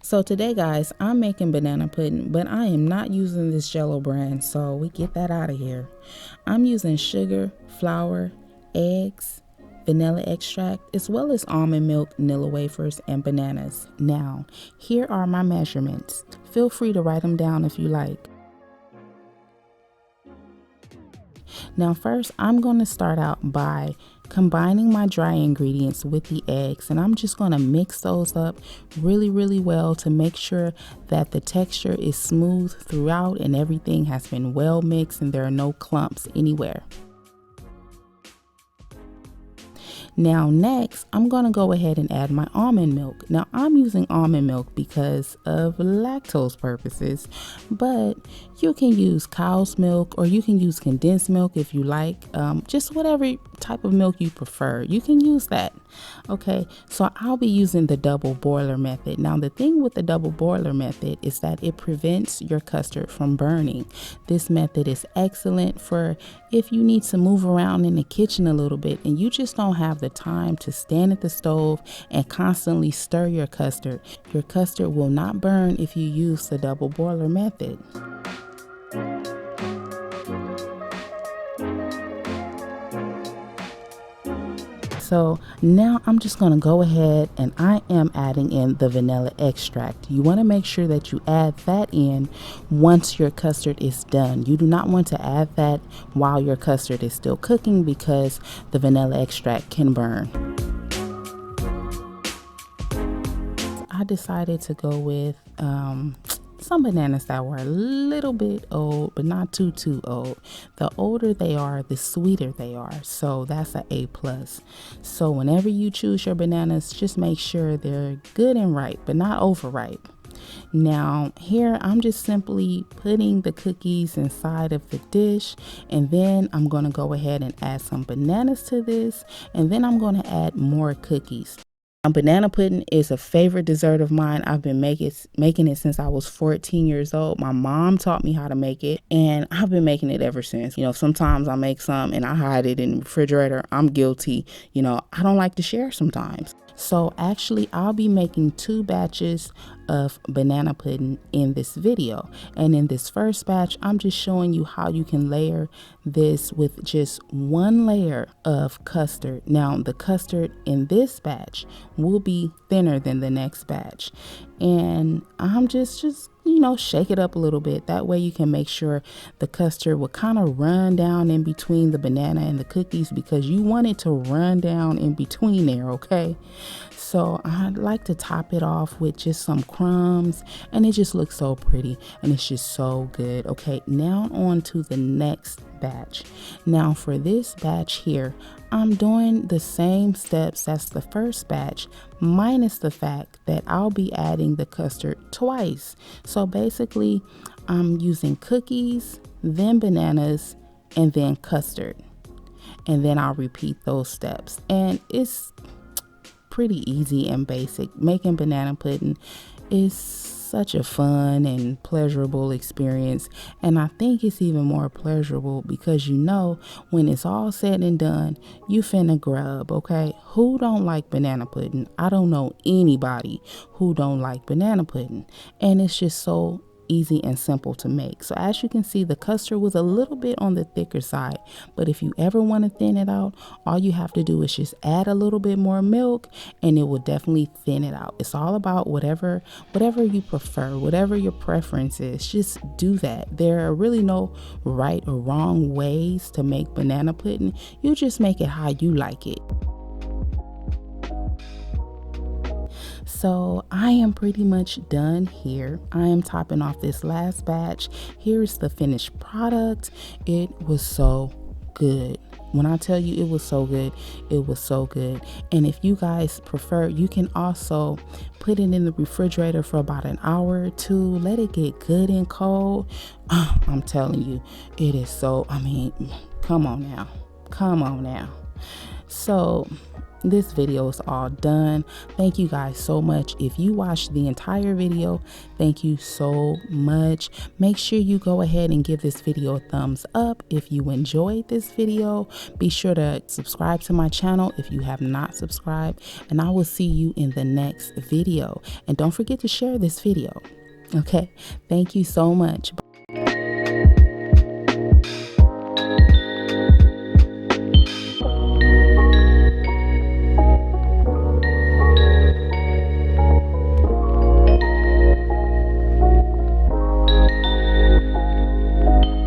So today guys, I'm making banana pudding, but I am not using this Jello brand, so we get that out of here. I'm using sugar, flour, eggs, vanilla extract, as well as almond milk, Nilla wafers, and bananas. Now, here are my measurements. Feel free to write them down if you like. Now first, I'm going to start out by combining my dry ingredients with the eggs, and I'm just going to mix those up really well to make sure that the texture is smooth throughout and everything has been well mixed and there are no clumps anywhere. Now next, I'm going to go ahead and add my almond milk. Now I'm using almond milk because of lactose purposes, but you can use cow's milk or you can use condensed milk if you like. Just whatever type of milk you prefer, you can use that. Okay, so I'll be using the double boiler method. Now the thing with the double boiler method is that it prevents your custard from burning. This method is excellent for if you need to move around in the kitchen a little bit and you just don't have the time to stand at the stove and constantly stir your custard. Your custard will not burn if you use the double boiler method. So now I'm just going to go ahead and I am adding in the vanilla extract. You want to make sure that you add that in once your custard is done. You do not want to add that while your custard is still cooking because the vanilla extract can burn. I decided to go with some bananas that were a little bit old, but not too old. The older they are, the sweeter they are. So that's an A+. So whenever you choose your bananas, just make sure they're good and ripe, but not overripe. Now here I'm just simply putting the cookies inside of the dish, and then I'm going to go ahead and add some bananas to this, and then I'm going to add more cookies. Banana pudding is a favorite dessert of mine. I've been making it since I was 14 years old. My mom taught me how to make it, and I've been making it ever since. You know, sometimes I make some and I hide it in the refrigerator. I'm guilty. You know, I don't like to share sometimes. So actually, I'll be making 2 batches of banana pudding in this video. And in this first batch, I'm just showing you how you can layer this with just 1 layer of custard. Now, the custard in this batch will be thinner than the next batch. And I'm just you know, shake it up a little bit. That way you can make sure the custard will kind of run down in between the banana and the cookies, because you want it to run down in between there, okay? So I'd like to top it off with just some crumbs, and it just looks so pretty and it's just so good. Okay, now on to the next batch. Now for this batch here, I'm doing the same steps as the first batch, minus the fact that I'll be adding the custard twice. So basically I'm using cookies, then bananas, and then custard, and then I'll repeat those steps. And it's pretty easy and basic. Making banana pudding is such a fun and pleasurable experience, and I think it's even more pleasurable because you know when it's all said and done, you finna grub. Okay, who don't like banana pudding? I don't know anybody who don't like banana pudding, and it's just so easy and simple to make. So as you can see, the custard was a little bit on the thicker side, but if you ever want to thin it out, all you have to do is just add a little bit more milk and it will definitely thin it out. It's all about whatever you prefer, whatever your preference is, just do that. There are really no right or wrong ways to make banana pudding. You just make it how you like it. So I am pretty much done here. I am topping off this last batch. Here's the finished product. It was so good. When I tell you it was so good, it was so good. And if you guys prefer, you can also put it in the refrigerator for about an hour or 2. Let it get good and cold. I'm telling you, it is so, I mean, come on now. So this video is all done. Thank you guys so much. If you watched the entire video, thank you so much. Make sure you go ahead and give this video a thumbs up if you enjoyed this video. Be sure to subscribe to my channel if you have not subscribed, and I will see you in the next video. And don't forget to share this video. Okay, thank you so much.